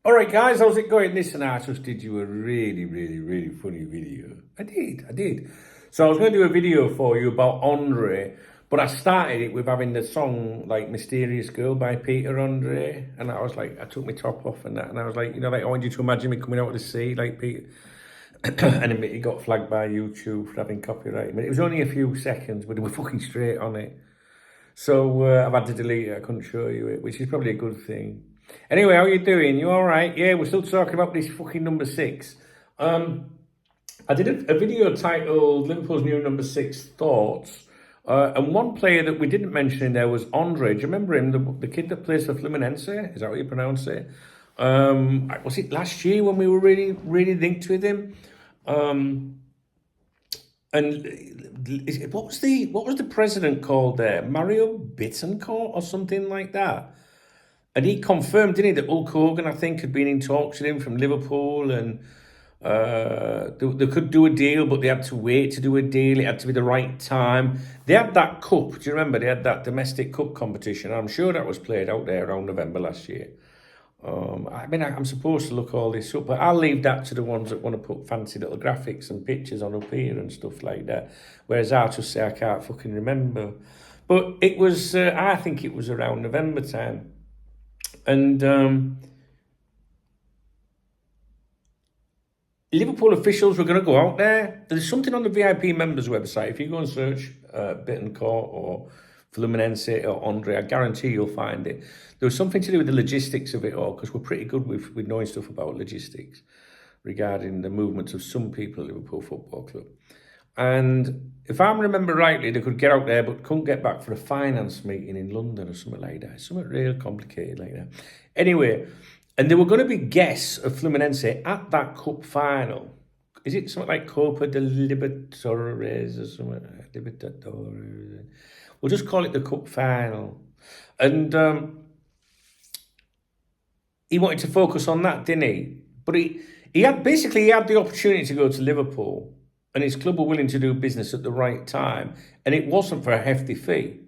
All right, guys, how's it going? Listen, I just did you a really funny video. I did. So I was going to do a video for you about Andre, but I started it with having the song like "Mysterious Girl" by Peter Andre, and I was like, I took my top off and that, and I was like, like I want you to imagine me coming out of the sea like Peter, and it got flagged by YouTube for having copyright. But it was only a few seconds, but they were fucking straight on it. So I've had to delete it. I couldn't show you it, which is probably a good thing. Anyway, how you doing? You all right? Yeah, we're still talking about this fucking number 6. I did a video titled Liverpool's new number 6 thoughts. And one player that we didn't mention in there was Andre. Do you remember him? The kid that plays for Fluminense? Is that how you pronounce it? Was it last year when we were really linked with him? And what was the president called there? Mario Bittencourt or something like that. And he confirmed, didn't he, that Hulk Hogan, I think, had been in talks with him from Liverpool, and they could do a deal, but they had to wait to do a deal. It had to be the right time. They had that cup. Do you remember? They had that domestic cup competition. I'm sure that was played out there around November last year. I'm supposed to look all this up, but I'll leave that to the ones that want to put fancy little graphics and pictures on up here and stuff like that. Whereas I just say I can't fucking remember. But it was, I think it was around November time. And Liverpool officials were going to go out there. There's something on the VIP members website. If you go and search Bittencourt or Fluminense or Andre, I guarantee you'll find it. There was something to do with the logistics of it all, because we're pretty good with knowing stuff about logistics regarding the movements of some people at Liverpool Football Club. And if I remember rightly, they could get out there but couldn't get back for a finance meeting in London or something like that. Something real complicated like that. Anyway, and there were going to be guests of Fluminense at that cup final. Is it something like Copa de Libertadores or something? Libertadores. We'll just call it the cup final. And he wanted to focus on that, didn't he? But he had the opportunity to go to Liverpool, and his club were willing to do business at the right time, and it wasn't for a hefty fee.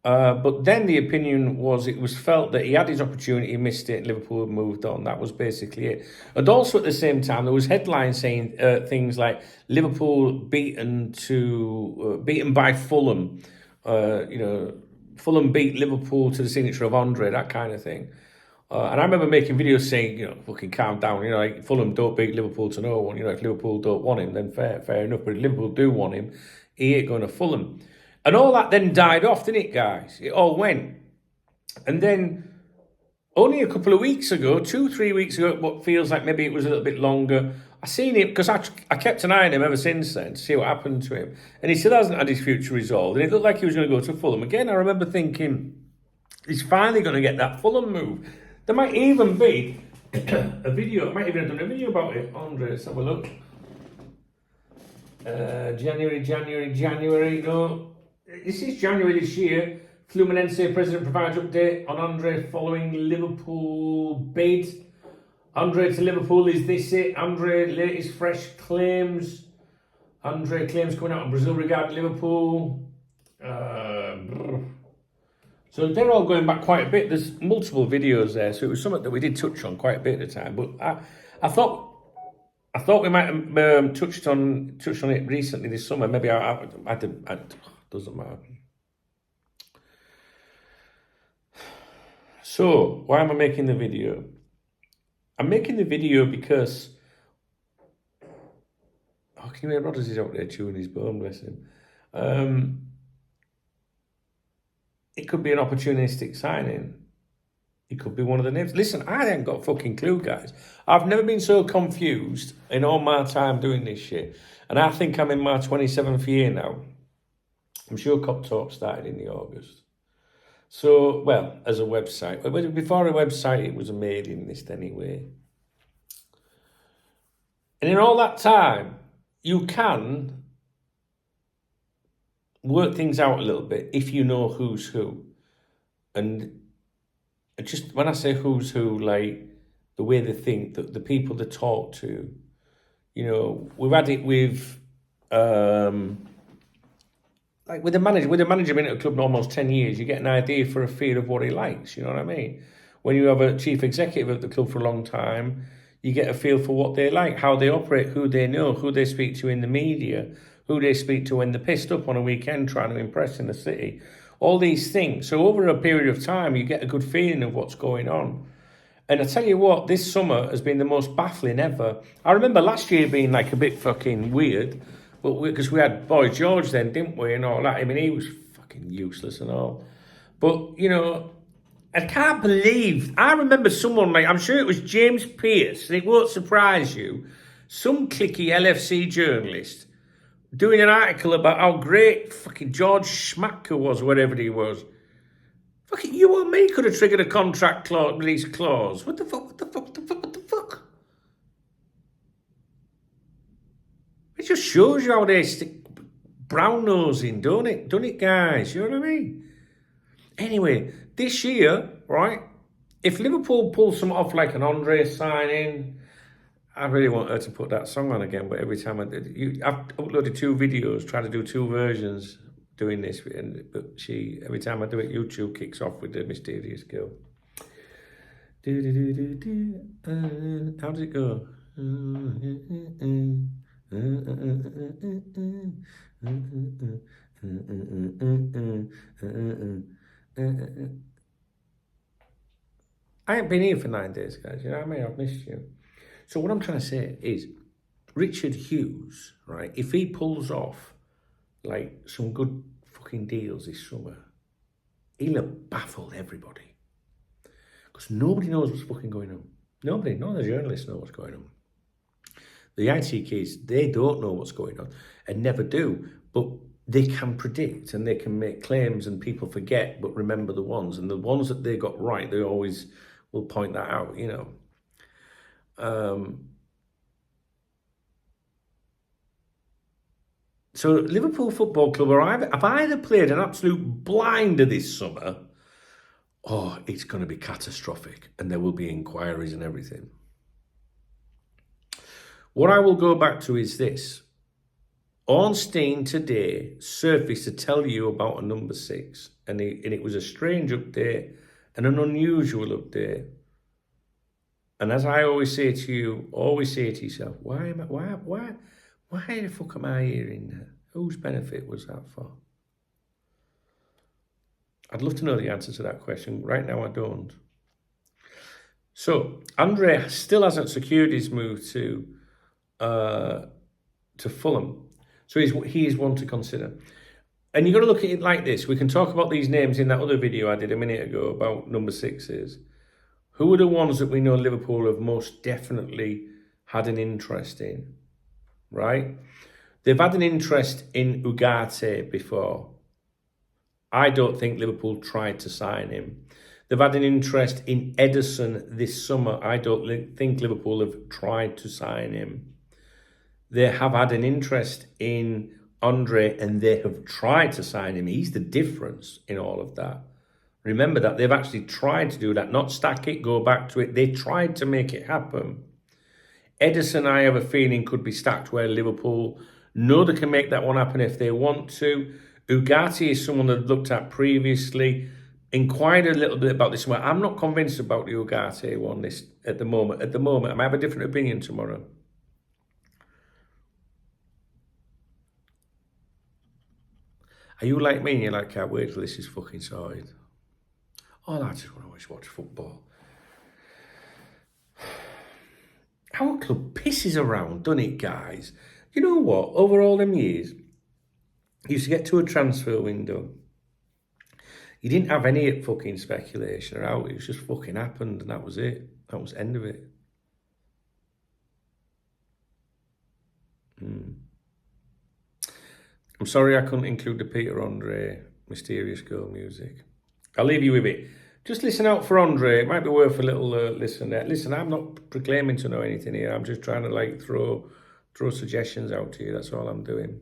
But then the opinion was it was felt that he had his opportunity, missed it, and Liverpool had moved on. That was basically it. And also at the same time, there was headlines saying things like Liverpool beaten by Fulham. Fulham beat Liverpool to the signature of Andre, that kind of thing. And I remember making videos saying, fucking calm down. Like Fulham don't beat Liverpool to no one. If Liverpool don't want him, then fair enough. But if Liverpool do want him, he ain't going to Fulham. And all that then died off, didn't it, guys? It all went. And then only a couple of weeks ago, 2-3 weeks ago, what feels like maybe it was a little bit longer, I seen him, because I kept an eye on him ever since then to see what happened to him. And he still hasn't had his future resolved. And it looked like he was going to go to Fulham. Again, I remember thinking, he's finally going to get that Fulham move. There might even be a video, I might even have done a video about it. Andre, let's have a look. January, no. This is January this year. Fluminense president provides update on Andre following Liverpool bid. Andre to Liverpool, is this it? Andre latest fresh claims. Andre claims coming out of Brazil regarding Liverpool. So they're all going back quite a bit. There's multiple videos there, so it was something that we did touch on quite a bit at the time. But I thought we might have touched on it recently this summer. Maybe I doesn't matter. So why am I making the video? I'm making the video because can you hear Rodders is out there chewing his bone, bless him. It could be an opportunistic signing. It could be one of the names. Listen, I ain't got a fucking clue, guys. I've never been so confused in all my time doing this shit. And I think I'm in my 27th year now. I'm sure KopTalk started in the August. So, well, as a website. Before a website, it was a mailing list anyway. And in all that time, you can work things out a little bit if you know who's who. And just when I say who's who, like the way they think, the people they talk to, we've had it with with the manager been at a club almost 10 years, you get an idea for a feel of what he likes, you know what I mean? when you have a chief executive at the club for a long time, you get a feel for what they like, how they operate, who they know, who they speak to in the media, who they speak to when they're pissed up on a weekend trying to impress in the city. All these things. So over a period of time, you get a good feeling of what's going on. And I tell you what, this summer has been the most baffling ever. I remember last year being like a bit fucking weird, but because we had Boy George then, didn't we, and all that. I mean, he was fucking useless and all. But, you know, I can't believe, I remember someone, like, I'm sure it was James Pearce, and it won't surprise you, some clicky LFC journalist doing an article about how great fucking George Schmacker was, whatever he was. Fucking you or me could have triggered a contract clause, release clause. What the fuck? It just shows you how they stick brown nosing, don't it, guys? You know what I mean? Anyway, this year, right, if Liverpool pulls some off like an Andre signing, I really want her to put that song on again, but every time I've uploaded 2 videos, trying to do 2 versions doing this, but every time I do it, YouTube kicks off with the mysterious girl. How does it go? I ain't been here for 9 days, guys. You know what I mean? I've missed you. So what I'm trying to say is, Richard Hughes, right? If he pulls off like some good fucking deals this summer, he'll have baffled everybody. Because nobody knows what's fucking going on. Nobody, none of the journalists know what's going on. The IT kids, they don't know what's going on and never do, but they can predict and they can make claims and people forget, but remember the ones. And the ones that they got right, they always will point that out, you know. So Liverpool Football Club have either played an absolute blinder this summer, or it's going to be catastrophic and there will be inquiries and everything. What I will go back to is this. Ornstein today surfaced to tell you about a number 6, and it was a strange update and an unusual update. And as I always say to you, always say to yourself, why the fuck am I hearing that? Whose benefit was that for? I'd love to know the answer to that question. Right now, I don't. So, Andre still hasn't secured his move to Fulham. So he is one to consider. And you've got to look at it like this. We can talk about these names in that other video I did a minute ago about number 6s. Who are the ones that we know Liverpool have most definitely had an interest in, right? They've had an interest in Ugarte before. I don't think Liverpool tried to sign him. They've had an interest in Ederson this summer. I don't think Liverpool have tried to sign him. They have had an interest in Andre and they have tried to sign him. He's the difference in all of that. Remember that they've actually tried to do that, not stack it, go back to it. They tried to make it happen. Ederson, I have a feeling, could be stacked where Liverpool know they can make that one happen if they want to. Ugarte is someone that I've looked at previously, inquired a little bit about this one. I'm not convinced about the Ugarte one at the moment. I might have a different opinion tomorrow. Are you like me and you're like, can't wait till this is fucking sorted? Oh, I just want to watch football. Our club pisses around, doesn't it, guys? You know what? Over all them years, you used to get to a transfer window. You didn't have any fucking speculation or out. It was just fucking happened and that was it. That was the end of it. I'm sorry I couldn't include the Peter Andre Mysterious Girl music. I'll leave you with it. Just listen out for Andre. It might be worth a little listen there. Listen, I'm not proclaiming to know anything here. I'm just trying to like throw suggestions out to you. That's all I'm doing.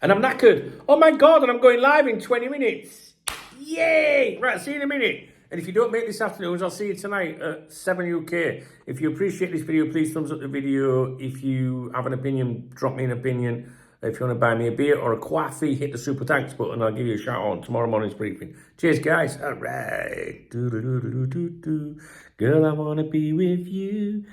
And I'm knackered. Oh my God, and I'm going live in 20 minutes. Yay! Right, see you in a minute. And if you don't make this afternoon, I'll see you tonight at 7 UK. If you appreciate this video, please thumbs up the video. If you have an opinion, drop me an opinion. If you want to buy me a beer or a coffee, hit the super thanks button. I'll give you a shout out on tomorrow morning's briefing. Cheers, guys. All right. Girl, I want to be with you.